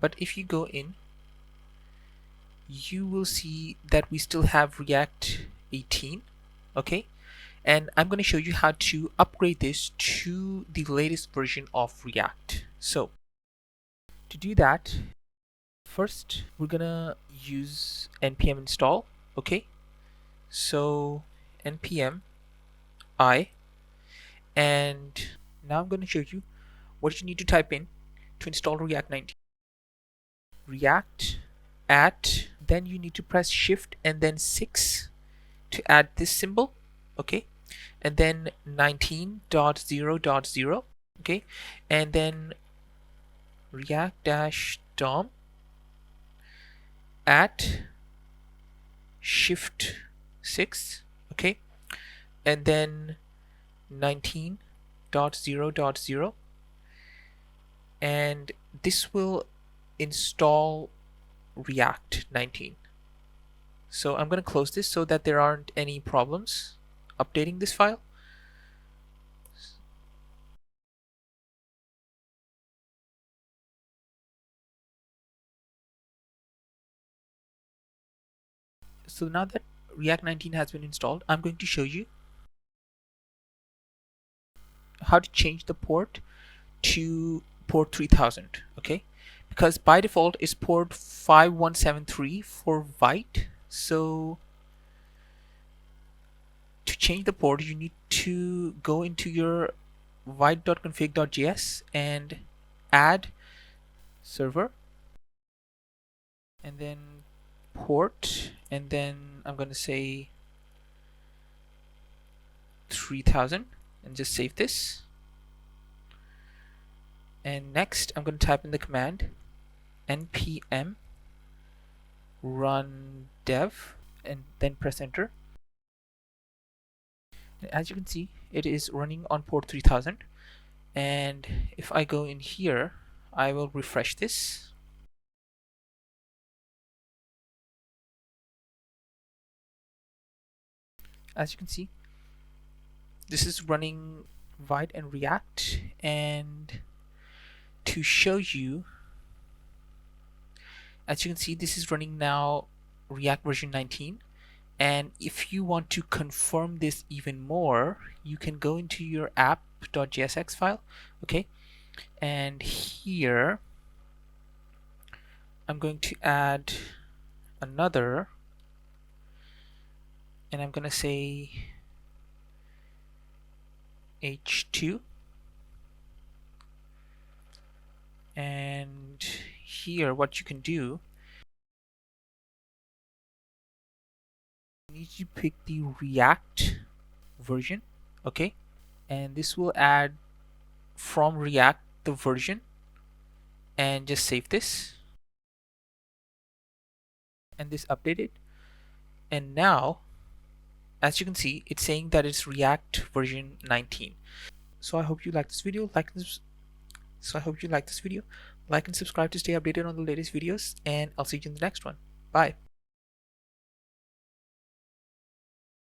but if you go in, you will see that we still have React 18. Okay, and I'm going to show you how to upgrade this to the latest version of React. So to do that, first we're gonna use npm install. Okay, so npm I, and now I'm going to show you what you need to type in to install React 19. React at, then you need to press shift and then 6 to add this symbol. Okay, and then 19.0.0. Okay, and then react-dom at shift 6. Okay, and then 19.0.0, and this will install React 19. So I'm going to close this so that there aren't any problems updating this file. So now that React 19 has been installed, I'm going to show you how to change the port to port 3000. Okay, because by default it's port 5173 for Vite. So to change the port, you need to go into your vite.config.js and add server, and then port, and then I'm going to say 3000, and just save this. And next I'm going to type in the command npm run dev, and then press enter. And as you can see, it is running on port 3000. And if I go in here, I will refresh this. As you can see, this is running Vite and React. And to show you, as you can see, this is running now React version 19. And if you want to confirm this even more, you can go into your app.jsx file. Okay, and here I'm going to add another, and I'm going to say h2, and here what you can do, you need to pick the React version. Okay, and this will add from React the version, and just save this, and this updated. And now as you can see, it's saying that it's React version 19. So I hope you like this video. Like and subscribe to stay updated on the latest videos, and I'll see you in the next one. Bye.